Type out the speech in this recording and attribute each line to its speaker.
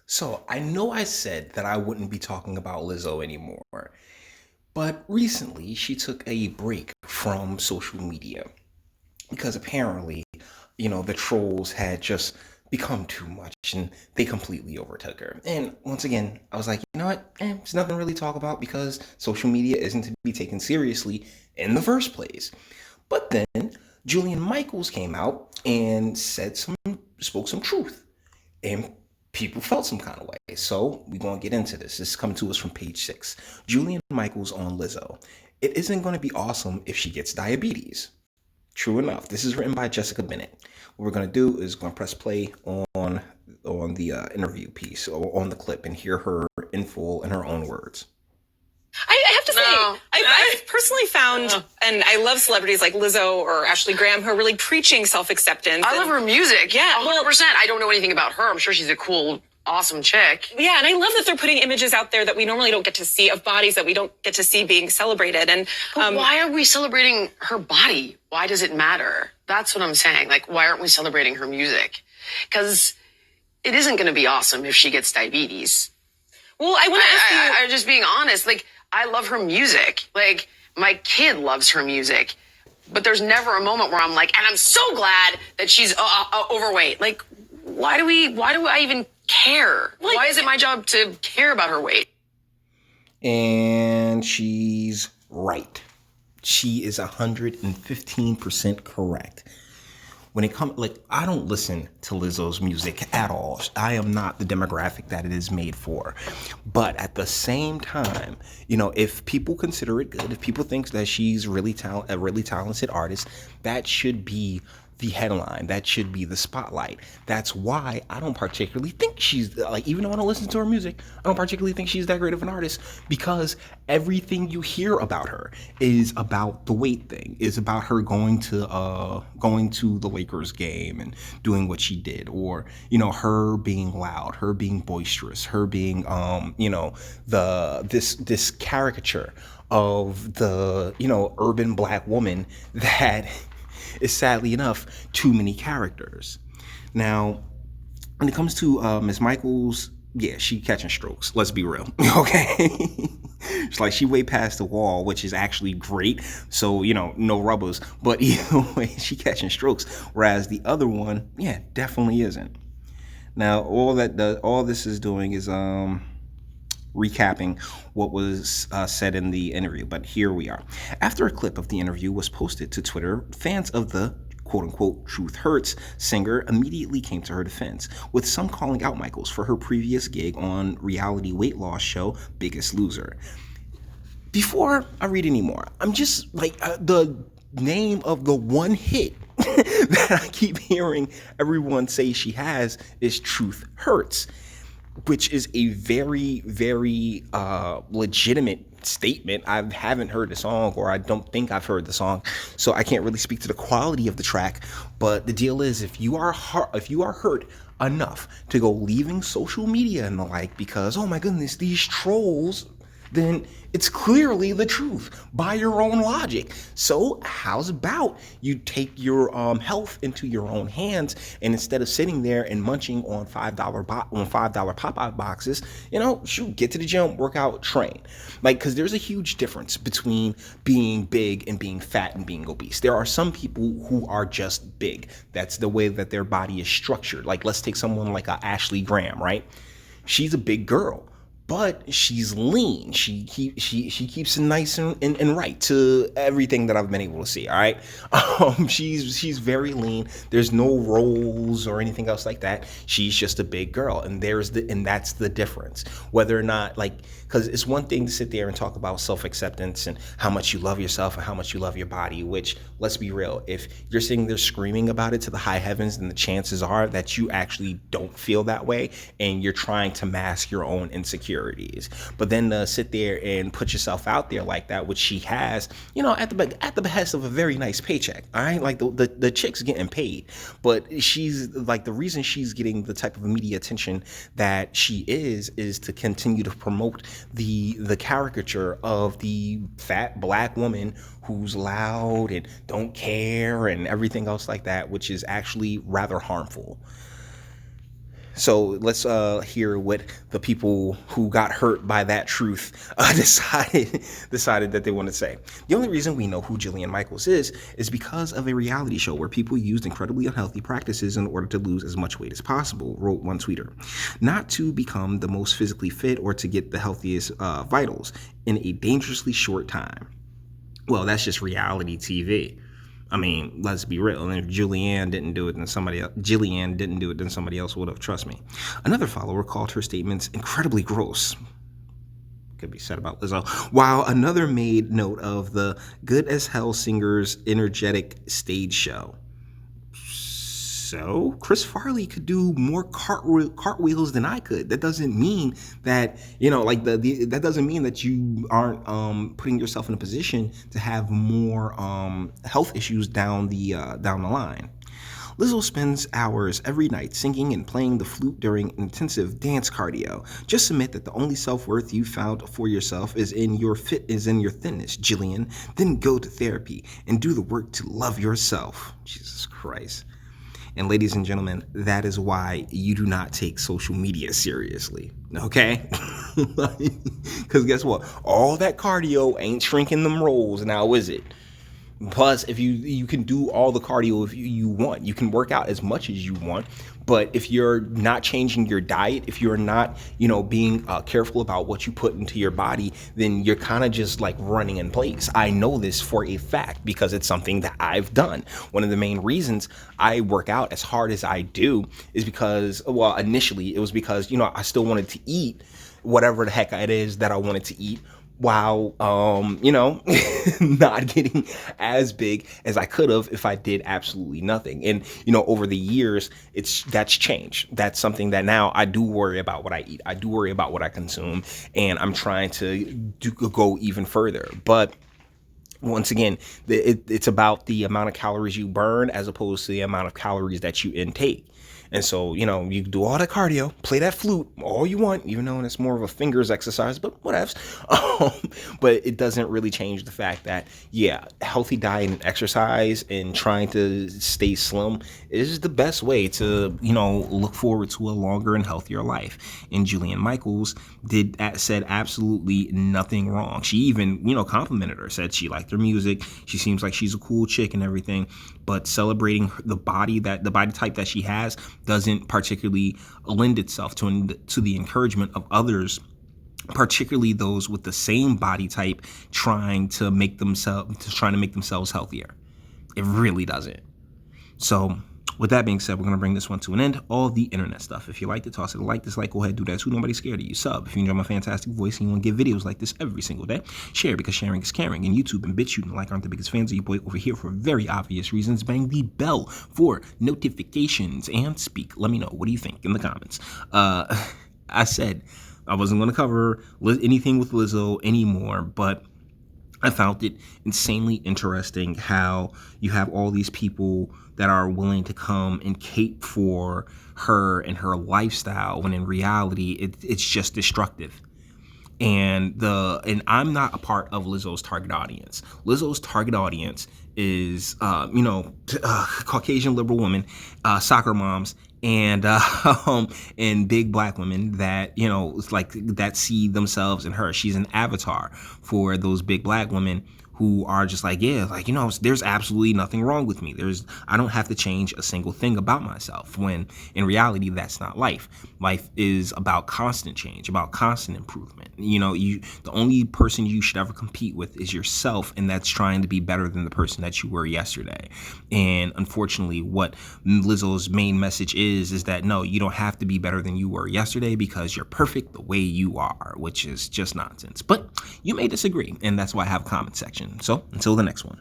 Speaker 1: So I know I said that I wouldn't be talking about Lizzo anymore, but recently she took a break from social media because apparently, the trolls had just become too much and they completely overtook her. And once again, I was like, you know what? There's nothing really to talk about because social media isn't to be taken seriously in the first place. But then Julian Michaels came out and spoke some truth and people felt some kind of way. So we're gonna get into this. This is coming to us from page 6. Julian Michaels on Lizzo. It isn't gonna be awesome if she gets diabetes. True enough. This is written by Jessica Bennett. What we're gonna do is going to press play on the interview piece or on the clip and hear her in full in her own words.
Speaker 2: I have to say, I've personally found, and I love celebrities like Lizzo or Ashley Graham who are really preaching self-acceptance.
Speaker 3: I love her music.
Speaker 2: Yeah.
Speaker 3: 100%. I don't know anything about her. I'm sure she's a cool, awesome chick.
Speaker 2: Yeah, and I love that they're putting images out there that we normally don't get to see of bodies that we don't get to see being celebrated. And
Speaker 3: But why are we celebrating her body? Why does it matter? That's what I'm saying. Like, why aren't we celebrating her music? Because it isn't going to be awesome if she gets diabetes.
Speaker 2: Well, I want to ask you.
Speaker 3: I'm just being honest. Like, I love her music. Like, my kid loves her music. But there's never a moment where I'm like, and I'm so glad that she's overweight. Like, why do I even care?
Speaker 2: Like,
Speaker 3: why is it my job to care about her weight?
Speaker 1: And she's right. She is 115% correct. When it comes, like, I don't listen to Lizzo's music at all. I am not the demographic that it is made for. But at the same time, if people consider it good, if people think that she's a really talented artist, that should be the headline. That should be the spotlight. That's why I don't particularly think she's, like, even though I don't listen to her music, I don't particularly think she's that great of an artist, because everything you hear about her is about the weight thing, is about her going to the Lakers game and doing what she did, or her being loud, her being boisterous, her being this caricature of the urban black woman that is, sadly enough, too many characters. Now, when it comes to Ms. Michaels, yeah, she catching strokes. Let's be real, okay? It's like she way past the wall, which is actually great. So, no rubbers. But either way, she catching strokes. Whereas the other one, yeah, definitely isn't. Now, all this is doing is recapping what was said in the interview, but here we are. After a clip of the interview was posted to Twitter, fans of the quote-unquote Truth Hurts singer immediately came to her defense, with some calling out Michaels for her previous gig on reality weight loss show Biggest Loser. Before I read any more, I'm just like, the name of the one hit that I keep hearing everyone say she has is Truth Hurts, which is a very, very legitimate statement. I haven't heard the song, or I don't think I've heard the song, so I can't really speak to the quality of the track. But the deal is, if you are hurt enough to go leaving social media and the like because, oh my goodness, these trolls, then it's clearly the truth by your own logic. So how's about you take your health into your own hands, and instead of sitting there and munching on $5 Popeye boxes, shoot, get to the gym, work out, train. Like, because there's a huge difference between being big and being fat and being obese. There are some people who are just big. That's the way that their body is structured. Like, let's take someone like Ashley Graham, right? She's a big girl, but she's lean. She keeps it nice and right to everything that I've been able to see. All right, she's very lean. There's no rolls or anything else like that. She's just a big girl, and that's the difference. Whether or not, like, because it's one thing to sit there and talk about self-acceptance and how much you love yourself and how much you love your body. Which, let's be real, if you're sitting there screaming about it to the high heavens, then the chances are that you actually don't feel that way, and you're trying to mask your own insecurities. But then sit there and put yourself out there like that, which she has, at the behest of a very nice paycheck. All right, like the chick's getting paid, but she's like, the reason she's getting the type of media attention that she is to continue to promote the caricature of the fat black woman who's loud and don't care and everything else like that, which is actually rather harmful. So let's hear what the people who got hurt by that truth decided that they want to say. The only reason we know who Jillian Michaels is because of a reality show where people used incredibly unhealthy practices in order to lose as much weight as possible, wrote one tweeter. Not to become the most physically fit or to get the healthiest vitals in a dangerously short time. Well, that's just reality TV. I mean, let's be real. And if Jillian didn't do it, then somebody else would have. Trust me. Another follower called her statements incredibly gross. Could be said about Lizzo. While another made note of the Good as Hell singer's energetic stage show. So Chris Farley could do more cartwheels than I could. That doesn't mean that, that doesn't mean that you aren't putting yourself in a position to have more health issues down the line. Lizzo spends hours every night singing and playing the flute during intensive dance cardio. Just admit that the only self-worth you found for yourself is in your thinness, Jillian. Then go to therapy and do the work to love yourself. Jesus Christ. And ladies and gentlemen, that is why you do not take social media seriously, okay? Because guess what? All that cardio ain't shrinking them rolls now, is it? Plus, if you can do all the cardio if you want, you can work out as much as you want. But if you're not changing your diet, if you're not, being careful about what you put into your body, then you're kind of just like running in place. I know this for a fact because it's something that I've done. One of the main reasons I work out as hard as I do is because, well, initially it was because, I still wanted to eat whatever the heck it is that I wanted to eat, while not getting as big as I could have if I did absolutely nothing. And over the years that's changed. That's something that now I do worry about what I eat. I do worry about what I consume, and I'm trying to go even further. But once again, it's about the amount of calories you burn as opposed to the amount of calories that you intake. And so, you do all that cardio, play that flute all you want, even though it's more of a fingers exercise, but whatevs. But it doesn't really change the fact that, healthy diet and exercise and trying to stay slim is the best way to, look forward to a longer and healthier life. And Jillian Michaels said absolutely nothing wrong. She even, complimented her, said she liked her music. She seems like she's a cool chick and everything. But celebrating the body type that she has doesn't particularly lend itself to the encouragement of others, particularly those with the same body type trying to make themselves healthier. It really doesn't. So with that being said, we're going to bring this one to an end. All the internet stuff. If you liked it, toss it a like, dislike, go ahead, do that too. Nobody's scared of you. Sub. If you enjoy my fantastic voice and you want to get videos like this every single day, share because sharing is caring. And YouTube and BitChute and like aren't the biggest fans of you boy over here for very obvious reasons. Bang the bell for notifications and speak. Let me know. What do you think in the comments? I said I wasn't going to cover anything with Lizzo anymore, but I found it insanely interesting how you have all these people that are willing to come and cape for her and her lifestyle when in reality it's just destructive. And I'm not a part of Lizzo's target audience. Lizzo's target audience is Caucasian liberal women, soccer moms, and big black women that that see themselves in her. She's an avatar for those big black women who are just there's absolutely nothing wrong with me. I don't have to change a single thing about myself, when in reality, that's not life. Life is about constant change, about constant improvement. The only person you should ever compete with is yourself, and that's trying to be better than the person that you were yesterday. And unfortunately, what Lizzo's main message is that no, you don't have to be better than you were yesterday because you're perfect the way you are, which is just nonsense. But you may disagree, and that's why I have a comment section. So until the next one.